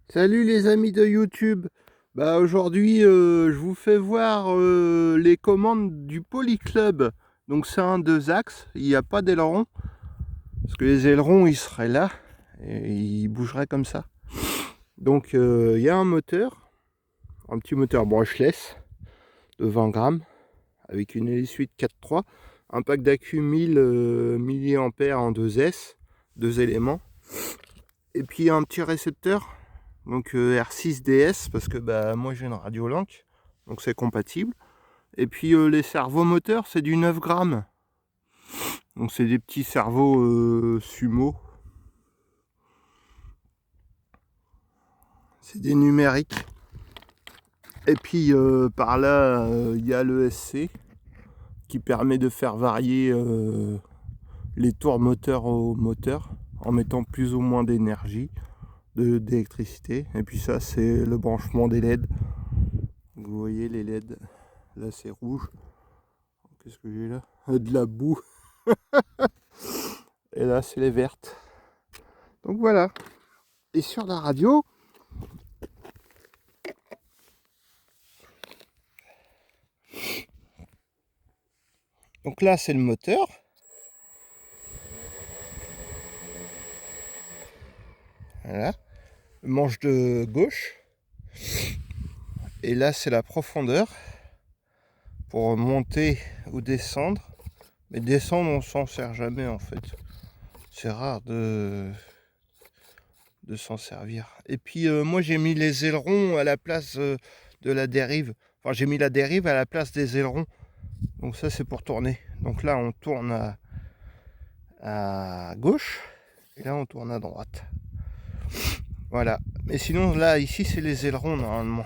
Salut les amis de YouTube. Aujourd'hui je vous fais voir les commandes du Polyclub. Donc c'est un 2 axes, il n'y a pas d'aileron. Parce que les ailerons ils seraient là et ils bougeraient comme ça. Donc il y a un moteur, un petit moteur brushless de 20 grammes avec une hélice 8 4.3, un pack d'accu 1000 mAh en 2S, deux éléments. Et puis un petit récepteur. Donc R6DS parce que moi j'ai une radio Lank, donc c'est compatible. Et puis les cerveaux moteurs c'est du 9 grammes. Donc c'est des petits cerveaux Sumo. C'est des numériques. Et puis par là il y a le SC qui permet de faire varier les tours moteurs au moteur en mettant plus ou moins d'énergie, d'électricité. Et puis ça c'est le branchement des LED. Vous voyez les LED, là c'est rouge. Qu'est-ce que j'ai là? De la boue. Et là, c'est les vertes. Donc voilà. Et sur la radio, donc là, c'est le moteur. Voilà. Le manche de gauche. Et là, c'est la profondeur pour monter ou descendre. Mais descendre, on s'en sert jamais en fait. C'est rare de s'en servir. Et puis moi j'ai mis les ailerons à la place de la dérive. Enfin j'ai mis la dérive à la place des ailerons. Donc ça c'est pour tourner. Donc là on tourne à gauche. Et là on tourne à droite. Voilà. Mais sinon là ici c'est les ailerons normalement.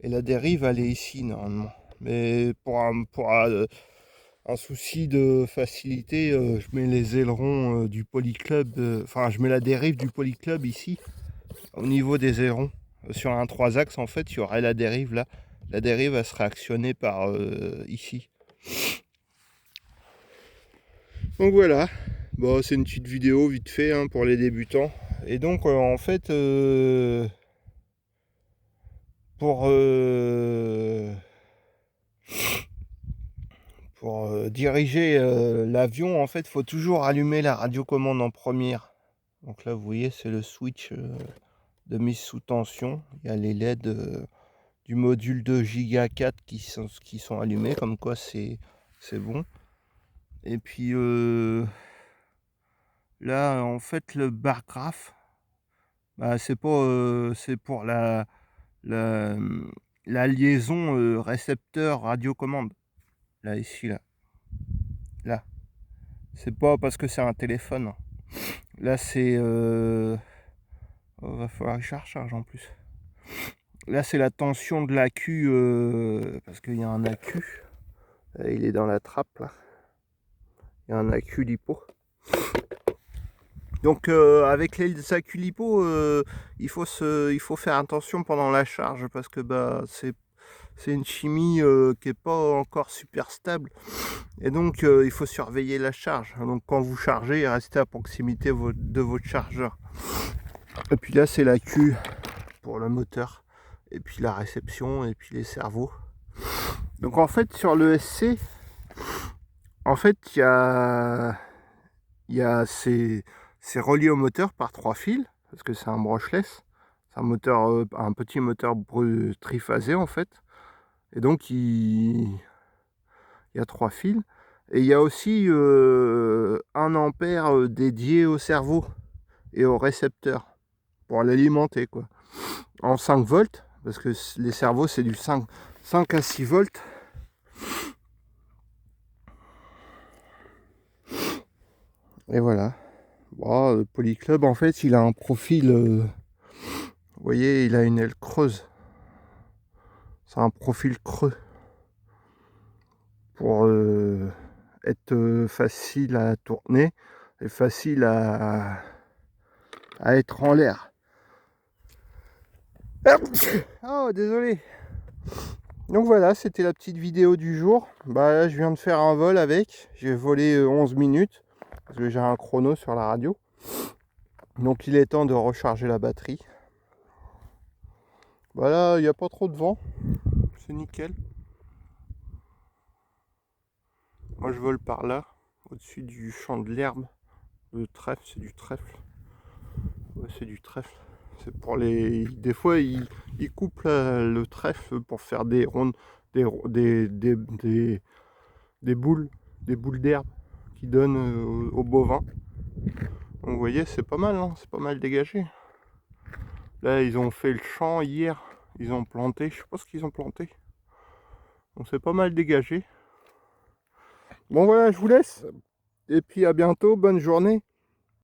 Et la dérive elle est ici normalement. Mais pour un souci de facilité, je mets les ailerons du Polyclub. Enfin je mets la dérive du Polyclub ici. Au niveau des ailerons, sur un 3 axes en fait, il y aurait la dérive là. La dérive elle serait actionnée par ici. Donc voilà, bon, c'est une petite vidéo vite fait hein, pour les débutants. Et donc en fait, pour diriger l'avion, en fait, il faut toujours allumer la radiocommande en première. Donc là, vous voyez, c'est le switch de mise sous tension. Il y a les LED du module de Giga 4 qui sont allumés, comme quoi c'est bon. Et puis là, en fait, le bar graph, c'est pas, c'est pour la, la liaison récepteur radiocommande. Là, ici, là. C'est pas parce que c'est un téléphone. Là, c'est... va falloir que je recharge en plus. Là, c'est la tension de l'accu, parce qu'il y a un accu. Il est dans la trappe, là. Il y a un accu lipo. Donc, avec les accus lipo, il faut faire attention pendant la charge, parce que c'est une chimie qui n'est pas encore super stable. Et donc, il faut surveiller la charge. Donc, quand vous chargez, restez à proximité de votre chargeur. Et puis là, c'est l'accu pour le moteur. Et puis la réception, et puis les cerveaux. Donc, en fait, sur le SC, en fait, c'est relié au moteur par 3 fils, parce que c'est un brushless. C'est un moteur, un petit moteur triphasé, en fait. Et donc, il y a 3 fils. Et il y a aussi 1 ampère dédié au cerveau et au récepteur pour l'alimenter quoi. En 5 volts, parce que les cerveaux c'est du 5 à 6 volts. Et voilà. Bon, le Polyclub en fait il a un profil, vous voyez, il a une aile creuse. C'est un profil creux pour être facile à tourner et facile à être en l'air. Oh, désolé. Donc voilà, c'était la petite vidéo du jour. Là, je viens de faire un vol avec. J'ai volé 11 minutes parce que j'ai un chrono sur la radio. Donc il est temps de recharger la batterie. Voilà, il n'y a pas trop de vent. C'est nickel. Moi je vole par là, au-dessus du champ de l'herbe. Le trèfle, c'est du trèfle. Ouais, c'est du trèfle. C'est pour les. Des fois, ils coupent le trèfle pour faire des rondes, des boules, d'herbe qui donnent aux bovins. Donc, vous voyez, c'est pas mal, hein, c'est pas mal dégagé. Là, ils ont fait le champ hier. Ils ont planté, je sais pas ce qu'ils ont planté. Donc, c'est pas mal dégagé. Bon, voilà, je vous laisse. Et puis, à bientôt. Bonne journée.